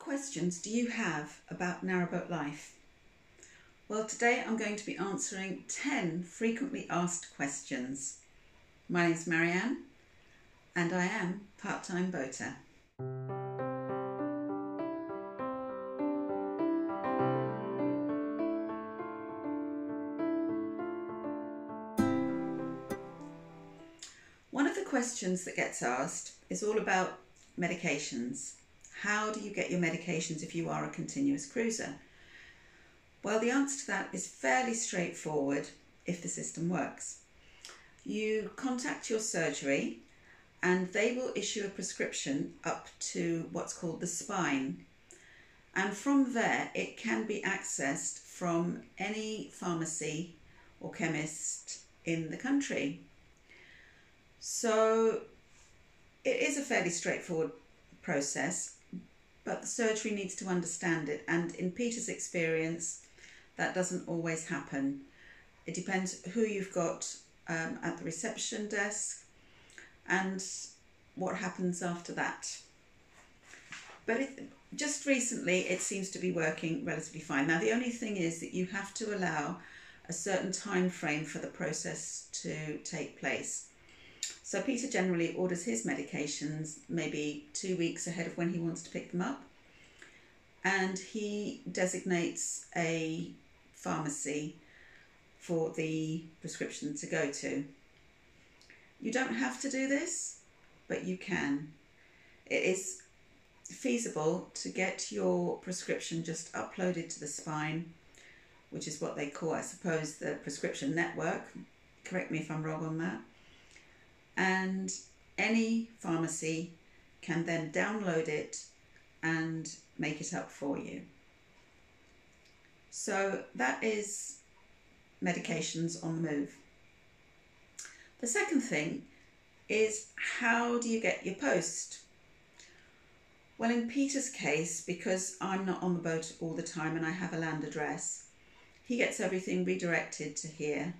questions do you have about narrowboat life? Well, today I'm going to be answering 10 frequently asked questions. My name's Marianne and I am part-time boater. One of the questions that gets asked is all about medications. How do you get your medications if you are a continuous cruiser? Well, the answer to that is fairly straightforward if the system works. You contact your surgery and they will issue a prescription up to what's called the spine. And from there, it can be accessed from any pharmacy or chemist in the country. So it is a fairly straightforward process, but the surgery needs to understand it. And in Peter's experience, that doesn't always happen. It depends who you've got at the reception desk and what happens after that. But just recently, it seems to be working relatively fine. Now, the only thing is that you have to allow a certain time frame for the process to take place. So Peter generally orders his medications maybe 2 weeks ahead of when he wants to pick them up, and he designates a pharmacy for the prescription to go to. You don't have to do this, but you can. It is feasible to get your prescription just uploaded to the spine, which is what they call, I suppose, the prescription network. Correct me if I'm wrong on that. And any pharmacy can then download it and make it up for you. So that is medications on the move. The second thing is, how do you get your post? Well, in Peter's case, because I'm not on the boat all the time and I have a land address, he gets everything redirected to here.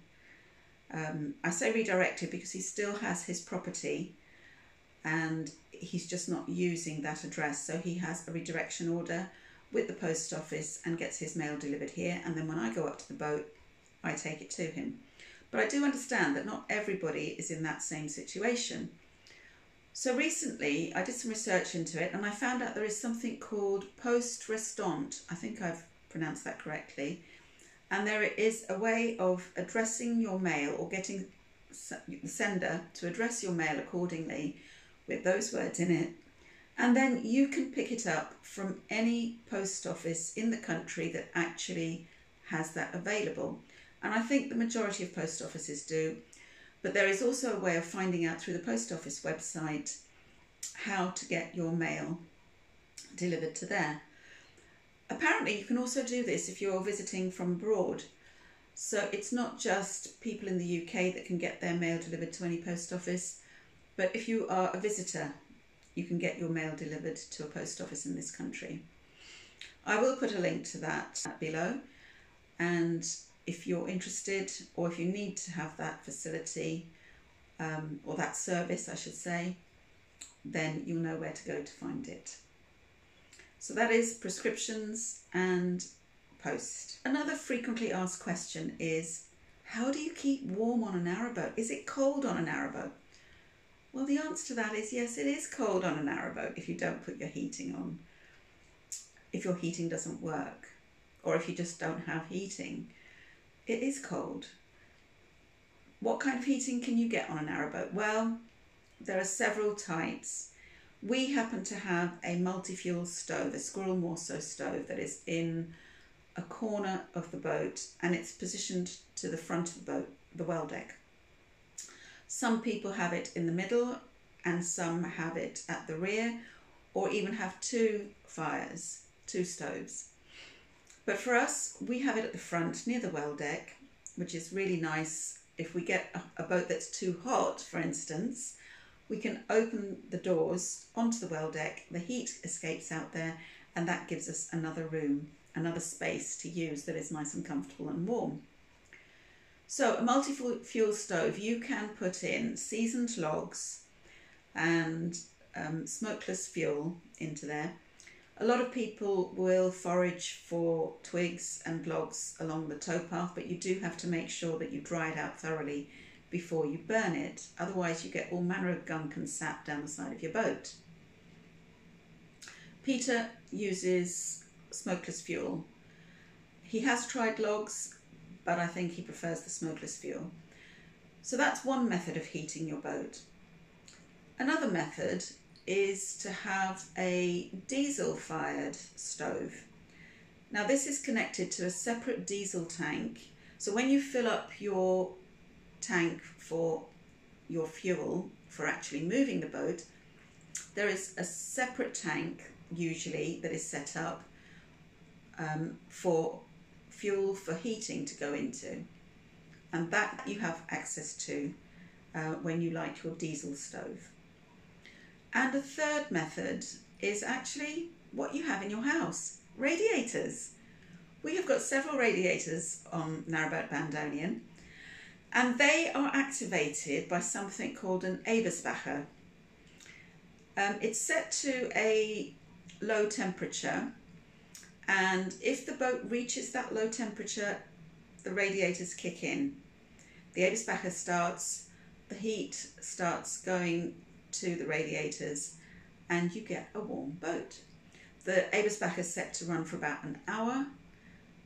I say redirected because he still has his property and he's just not using that address. So he has a redirection order with the post office and gets his mail delivered here. And then when I go up to the boat, I take it to him. But I do understand that not everybody is in that same situation. So recently I did some research into it and I found out there is something called post Restante. I think I've pronounced that correctly. And there is a way of addressing your mail or getting the sender to address your mail accordingly with those words in it. And then you can pick it up from any post office in the country that actually has that available. And I think the majority of post offices do. But there is also a way of finding out through the post office website how to get your mail delivered to there. Apparently, you can also do this if you're visiting from abroad. So it's not just people in the UK that can get their mail delivered to any post office, but if you are a visitor, you can get your mail delivered to a post office in this country. I will put a link to that below, and if you're interested or if you need to have that facility or that service, I should say, then you'll know where to go to find it. So that is prescriptions and post. Another frequently asked question is, how do you keep warm on a narrowboat? Is it cold on a narrowboat? Well, the answer to that is yes, it is cold on a narrowboat if you don't put your heating on. If your heating doesn't work, or if you just don't have heating, it is cold. What kind of heating can you get on a narrowboat? Well, there are several types. We happen to have a multi-fuel stove, a squirrel morso stove, that is in a corner of the boat and it's positioned to the front of the boat, the well deck. Some people have it in the middle and some have it at the rear, or even have two fires, two stoves. But for us, we have it at the front near the well deck, which is really nice. If we get a boat that's too hot, for instance, we can open the doors onto the well deck, the heat escapes out there, and that gives us another room, another space to use that is nice and comfortable and warm. So a multi-fuel stove, you can put in seasoned logs and smokeless fuel into there. A lot of people will forage for twigs and logs along the towpath, but you do have to make sure that you dry it out thoroughly before you burn it. Otherwise you get all manner of gunk and sap down the side of your boat. Peter uses smokeless fuel. He has tried logs, but I think he prefers the smokeless fuel. So that's one method of heating your boat. Another method is to have a diesel-fired stove. Now this is connected to a separate diesel tank. So when you fill up your tank for your fuel for actually moving the boat, there is a separate tank usually that is set up for fuel for heating to go into, and that you have access to when you light your diesel stove. And a third method is actually what you have in your house: radiators. We have got several radiators on Narrowboat Bandonian, and they are activated by something called an Eberspacher. It's set to a low temperature, and if the boat reaches that low temperature, the radiators kick in. The Eberspacher starts, the heat starts going to the radiators, and you get a warm boat. The Eberspacher is set to run for about an hour,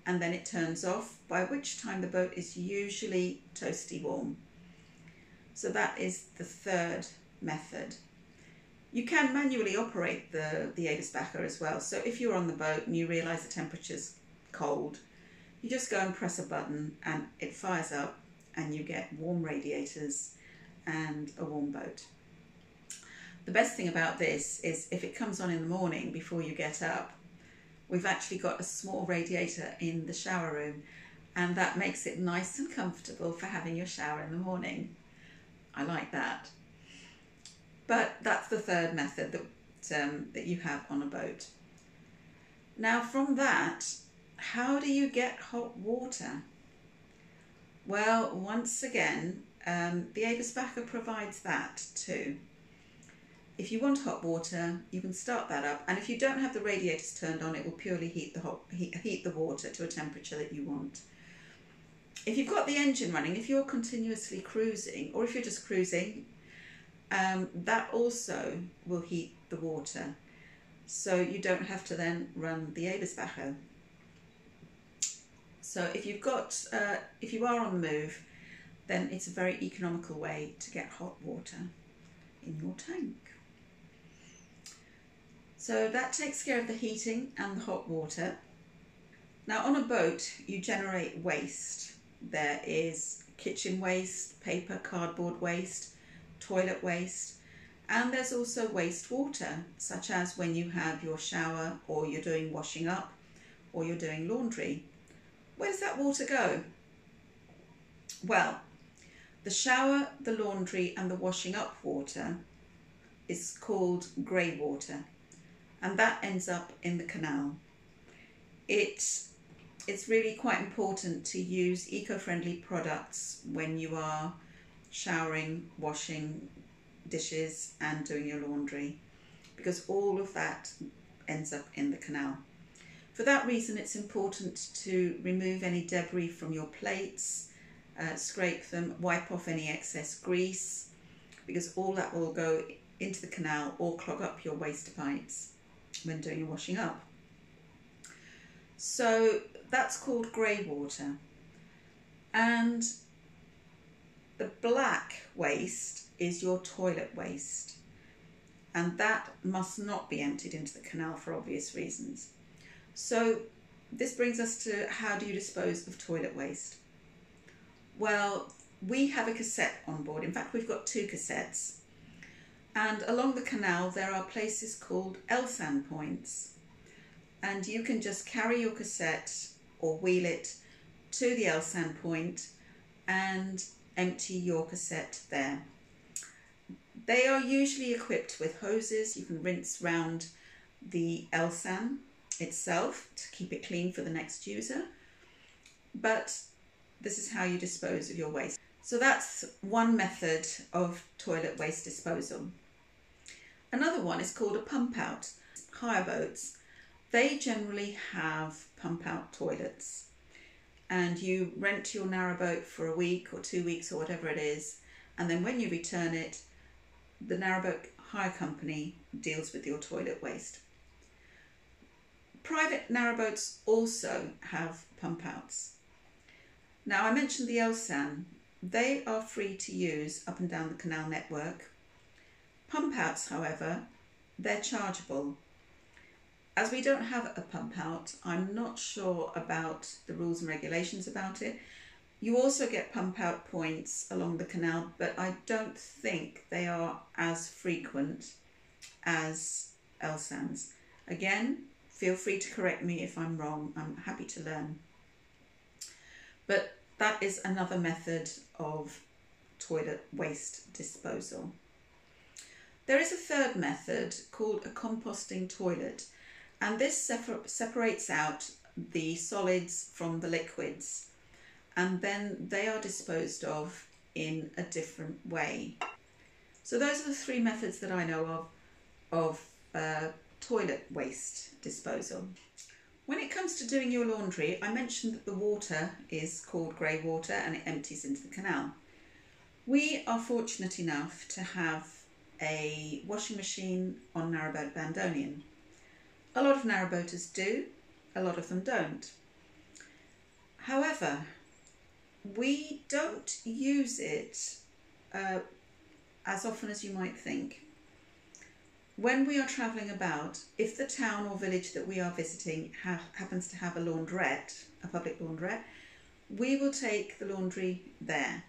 and then it turns off, by which time the boat is usually toasty warm. So that is the third method. You can manually operate the Eberspacher as well. So if you're on the boat and you realise the temperature's cold, you just go and press a button and it fires up and you get warm radiators and a warm boat. The best thing about this is if it comes on in the morning before you get up, we've actually got a small radiator in the shower room, and that makes it nice and comfortable for having your shower in the morning. I like that. But that's the third method that you have on a boat. Now from that, how do you get hot water? Well, once again, the Eberspacher provides that too. If you want hot water, you can start that up, and if you don't have the radiators turned on, it will purely heat the water to a temperature that you want. If you've got the engine running, if you're continuously cruising, or if you're just cruising, that also will heat the water, so you don't have to then run the Eberspacher. So if you are on the move, then it's a very economical way to get hot water in your tank. So that takes care of the heating and the hot water. Now on a boat you generate waste. There is kitchen waste, paper, cardboard waste, toilet waste, and there's also wastewater, such as when you have your shower, or you're doing washing up, or you're doing laundry. Where does that water go? Well, the shower, the laundry and the washing up water is called grey water, and that ends up in the canal. It's really quite important to use eco-friendly products when you are showering, washing dishes and doing your laundry, because all of that ends up in the canal. For that reason, it's important to remove any debris from your plates, scrape them, wipe off any excess grease, because all that will go into the canal or clog up your waste pipes when doing your washing up. So that's called grey water. And the black waste is your toilet waste, and that must not be emptied into the canal for obvious reasons. So this brings us to, how do you dispose of toilet waste? Well, we have a cassette on board. In fact, we've got 2 cassettes, and along the canal there are places called LSAN points, and you can just carry your cassette or wheel it to the LSAN point and empty your cassette there. They are usually equipped with hoses. You can rinse round the LSAN itself to keep it clean for the next user, but this is how you dispose of your waste. So that's one method of toilet waste disposal. Another one is called a pump out. Hire boats They generally have pump out toilets, and you rent your Narrowboat for a week or 2 weeks or whatever it is, and then when you return it, the Narrowboat hire company deals with your toilet waste. Private narrowboats also have pump outs. Now, I mentioned the LSAN. They are free to use up and down the canal network. Pump outs, however, they're chargeable. As we don't have a pump out, I'm not sure about the rules and regulations about it. You also get pump out points along the canal, but I don't think they are as frequent as LSANs. Again, feel free to correct me if I'm wrong. I'm happy to learn. But that is another method of toilet waste disposal. There is a third method called a composting toilet, and this separates out the solids from the liquids, and then they are disposed of in a different way. So those are the three methods that I know of toilet waste disposal. When it comes to doing your laundry, I mentioned that the water is called grey water and it empties into the canal. We are fortunate enough to have a washing machine on Narrowboat Bandonian. A lot of narrowboaters do, a lot of them don't. However, we don't use it as often as you might think. When we are travelling about, if the town or village that we are visiting happens to have a laundrette, a public laundrette, we will take the laundry there.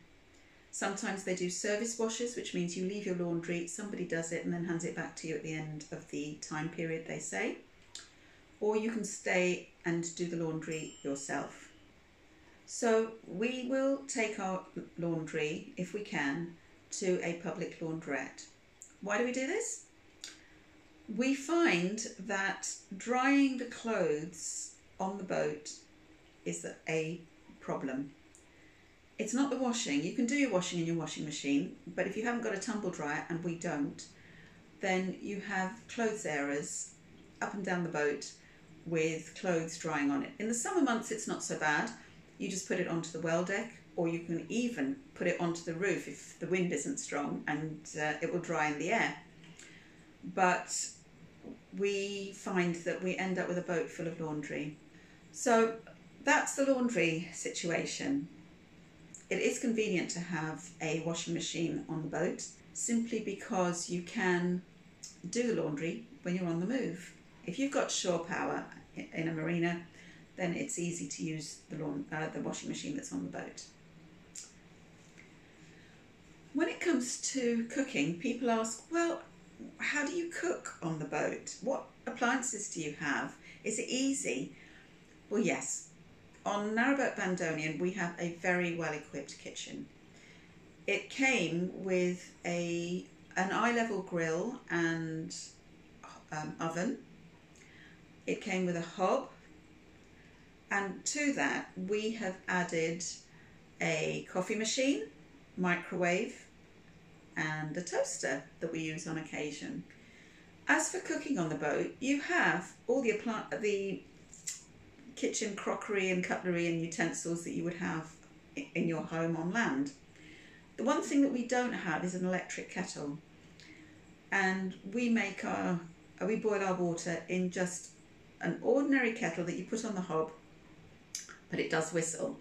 Sometimes they do service washes, which means you leave your laundry, somebody does it and then hands it back to you at the end of the time period they say. Or you can stay and do the laundry yourself. So we will take our laundry, if we can, to a public laundrette. Why do we do this? We find that drying the clothes on the boat is a problem. It's not the washing. You can do your washing in your washing machine, but if you haven't got a tumble dryer, and we don't, then you have clothes errors up and down the boat with clothes drying on it. In the summer months it's not so bad. You just put it onto the well deck, or you can even put it onto the roof if the wind isn't strong, and it will dry in the air. But we find that we end up with a boat full of laundry. So that's the laundry situation. It is convenient to have a washing machine on the boat, simply because you can do the laundry when you're on the move. If you've got shore power in a marina, then it's easy to use the washing machine that's on the boat. When it comes to cooking, people ask, well, how do you cook on the boat? What appliances do you have? Is it easy? Well, yes. On Narrowboat Bandonian, we have a very well-equipped kitchen. It came with an eye-level grill and oven. It came with a hob, and to that we have added a coffee machine, microwave, and a toaster that we use on occasion. As for cooking on the boat, you have all the kitchen crockery and cutlery and utensils that you would have in your home on land. The one thing that we don't have is an electric kettle, and we boil our water in just an ordinary kettle that you put on the hob, but it does whistle.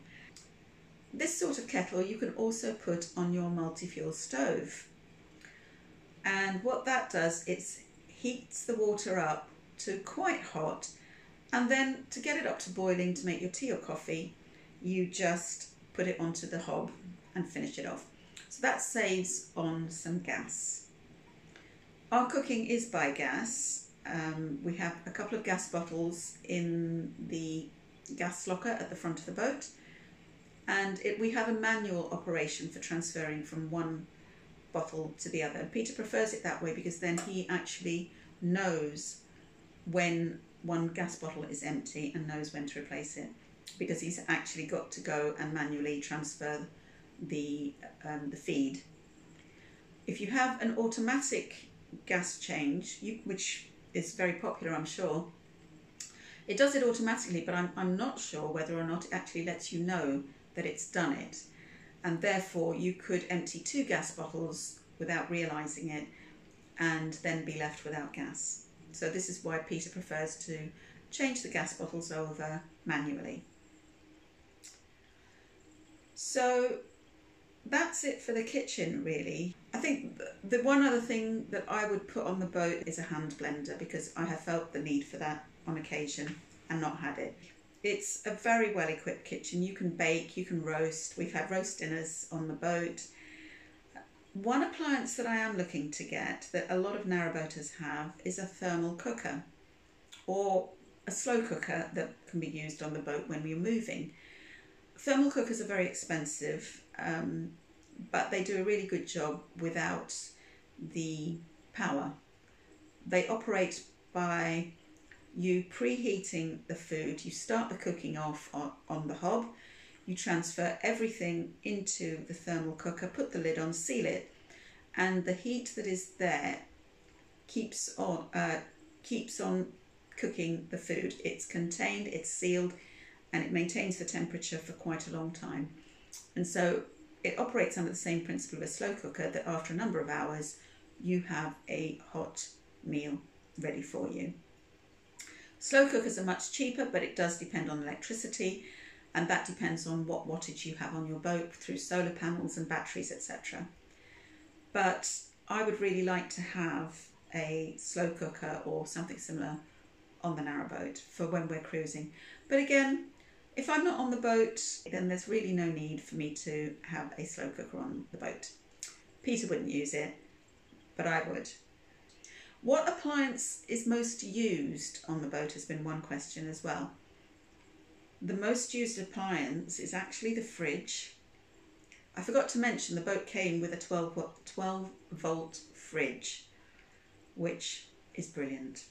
This sort of kettle you can also put on your multi-fuel stove, and what that does, it heats the water up to quite hot, and then to get it up to boiling to make your tea or coffee, you just put it onto the hob and finish it off. So that saves on some gas. Our cooking is by gas. We have a couple of gas bottles in the gas locker at the front of the boat, and we have a manual operation for transferring from one bottle to the other. Peter prefers it that way because then he actually knows when one gas bottle is empty and knows when to replace it, because he's actually got to go and manually transfer the feed. If you have an automatic gas change, which is very popular, I'm sure, It does it automatically, but I'm not sure whether or not it actually lets you know that it's done it. And therefore you could empty 2 gas bottles without realising it and then be left without gas. So this is why Peter prefers to change the gas bottles over manually. So that's it for the kitchen, really. I think the one other thing that I would put on the boat is a hand blender, because I have felt the need for that on occasion and not had it. It's a very well equipped kitchen. You can bake, you can roast. We've had roast dinners on the boat. One appliance that I am looking to get, that a lot of narrowboaters have, is a thermal cooker or a slow cooker that can be used on the boat when we're moving. Thermal cookers are very expensive, but they do a really good job without the power. They operate by you preheating the food. You start the cooking off on the hob, you transfer everything into the thermal cooker, put the lid on, seal it, and the heat that is there keeps on cooking the food. It's contained, it's sealed, and it maintains the temperature for quite a long time. And so it operates under the same principle of a slow cooker, that after a number of hours you have a hot meal ready for you. Slow cookers are much cheaper, but it does depend on electricity, and that depends on what wattage you have on your boat through solar panels and batteries, etc. But I would really like to have a slow cooker or something similar on the narrowboat for when we're cruising. But again, if I'm not on the boat, then there's really no need for me to have a slow cooker on the boat. Peter wouldn't use it, but I would. What appliance is most used on the boat has been one question as well. The most used appliance is actually the fridge. I forgot to mention the boat came with a 12 volt fridge, which is brilliant.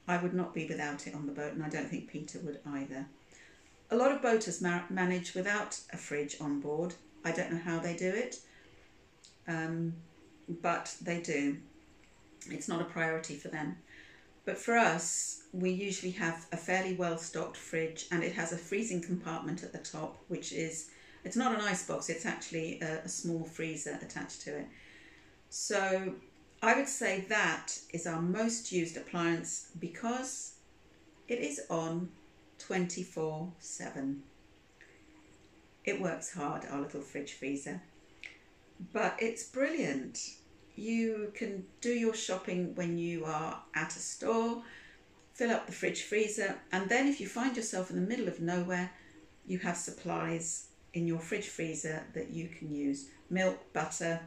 I would not be without it on the boat, and I don't think Peter would either. A lot of boaters manage without a fridge on board. I don't know how they do it, but they do. It's not a priority for them. But for us, we usually have a fairly well-stocked fridge, and it has a freezing compartment at the top, which is, it's not an ice box, it's actually a small freezer attached to it. So I would say that is our most used appliance, because it is on 24/7. It works hard, our little fridge freezer, but it's brilliant. You can do your shopping when you are at a store, fill up the fridge freezer, and then if you find yourself in the middle of nowhere, you have supplies in your fridge freezer that you can use. Milk, butter,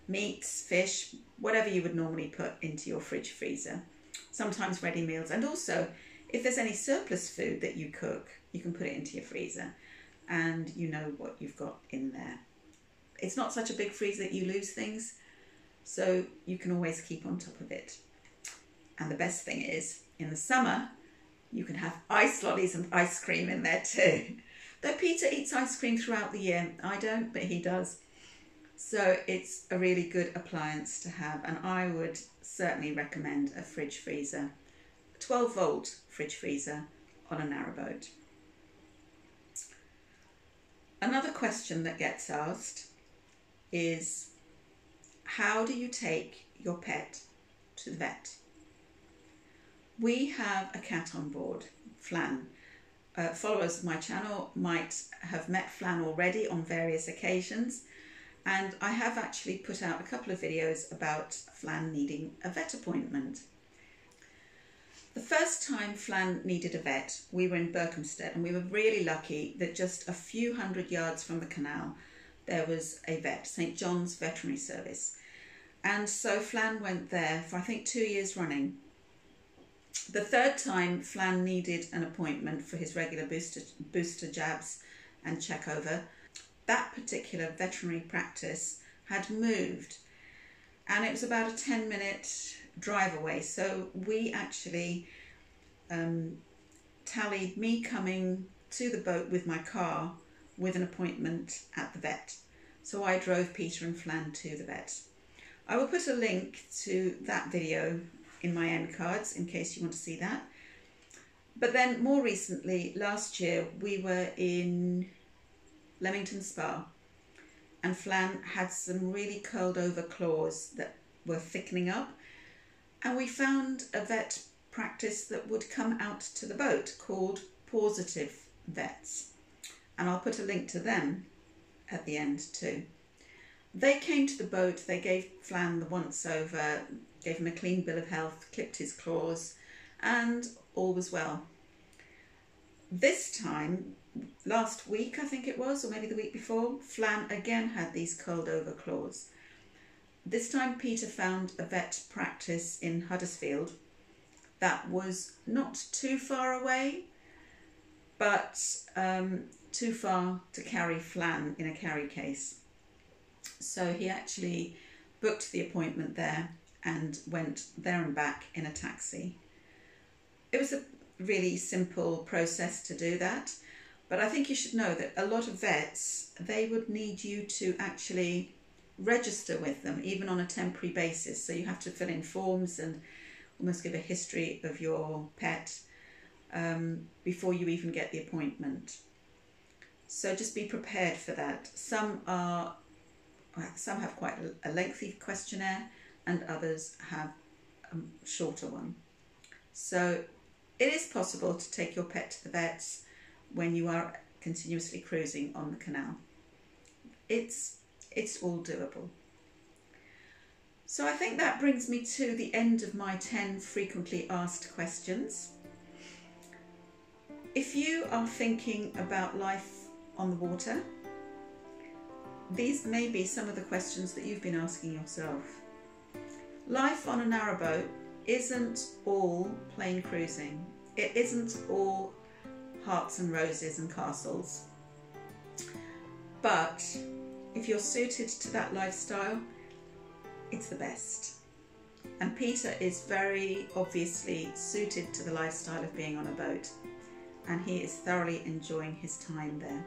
meats, fish, whatever you would normally put into your fridge freezer. Sometimes ready meals, and also if there's any surplus food that you cook, you can put it into your freezer and you know what you've got in there. It's not such a big freezer that you lose things, so you can always keep on top of it. And the best thing is, in the summer, you can have ice lollies and ice cream in there too. Though Peter eats ice cream throughout the year. I don't, but he does. So it's a really good appliance to have, and I would certainly recommend a fridge freezer. 12 volt fridge freezer on a narrowboat. Another question that gets asked is, how do you take your pet to the vet? We have a cat on board, Flan. Followers of my channel might have met Flan already on various occasions, and I have actually put out a couple of videos about Flan needing a vet appointment. The first time Flan needed a vet, we were in Berkhamsted, and we were really lucky that just a few hundred yards from the canal there was a vet, St John's Veterinary Service. And so Flan went there for I think 2 years running. The third time Flan needed an appointment for his regular booster jabs and check over, that particular veterinary practice had moved, and it was about a 10-minute drive away. So we actually tallied me coming to the boat with my car with an appointment at the vet. So I drove Peter and Flan to the vet. I will put a link to that video in my end cards in case you want to see that. But then more recently, last year, we were in Leamington Spa and Flan had some really curled over claws that were thickening up, and we found a vet practice that would come out to the boat called Pausative Vets, and I'll put a link to them at the end too. They came to the boat, they gave Flan the once over, gave him a clean bill of health, clipped his claws, and all was well. This time, last week I think it was, or maybe the week before, Flan again had these curled over claws. This time Peter found a vet practice in Huddersfield that was not too far away, but too far to carry Flan in a carry case. So he actually booked the appointment there and went there and back in a taxi. It was a really simple process to do that, but I think you should know that a lot of vets, they would need you to actually register with them, even on a temporary basis. So you have to fill in forms and almost give a history of your pet before you even get the appointment. So just be prepared for that. Some have quite a lengthy questionnaire and others have a shorter one. So it is possible to take your pet to the vets when you are continuously cruising on the canal. It's all doable. So I think that brings me to the end of my 10 frequently asked questions. If you are thinking about life on the water, these may be some of the questions that you've been asking yourself. Life on a narrowboat isn't all plain cruising. It isn't all hearts and roses and castles. But if you're suited to that lifestyle, it's the best. And Peter is very obviously suited to the lifestyle of being on a boat, and he is thoroughly enjoying his time there.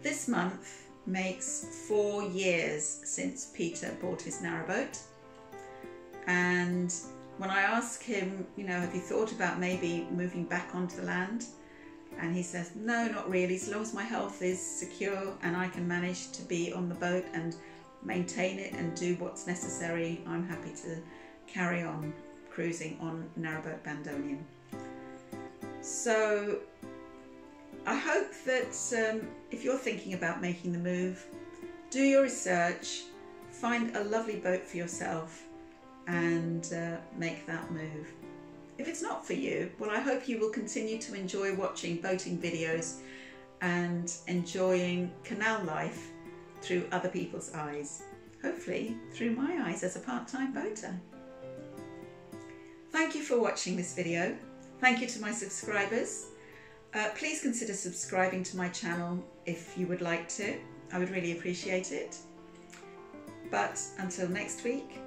This month makes 4 years since Peter bought his narrowboat, and when I ask him, have you thought about maybe moving back onto the land? And he says, no, not really. As long as my health is secure and I can manage to be on the boat and maintain it and do what's necessary, I'm happy to carry on cruising on Narrowboat Bandonian. So I hope that if you're thinking about making the move, do your research, find a lovely boat for yourself and make that move. If it's not for you, well, I hope you will continue to enjoy watching boating videos and enjoying canal life through other people's eyes, hopefully through my eyes as a part-time boater. Thank you for watching this video. Thank you to my subscribers. Please consider subscribing to my channel if you would like to. I would really appreciate it. But until next week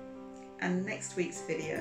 and next week's video,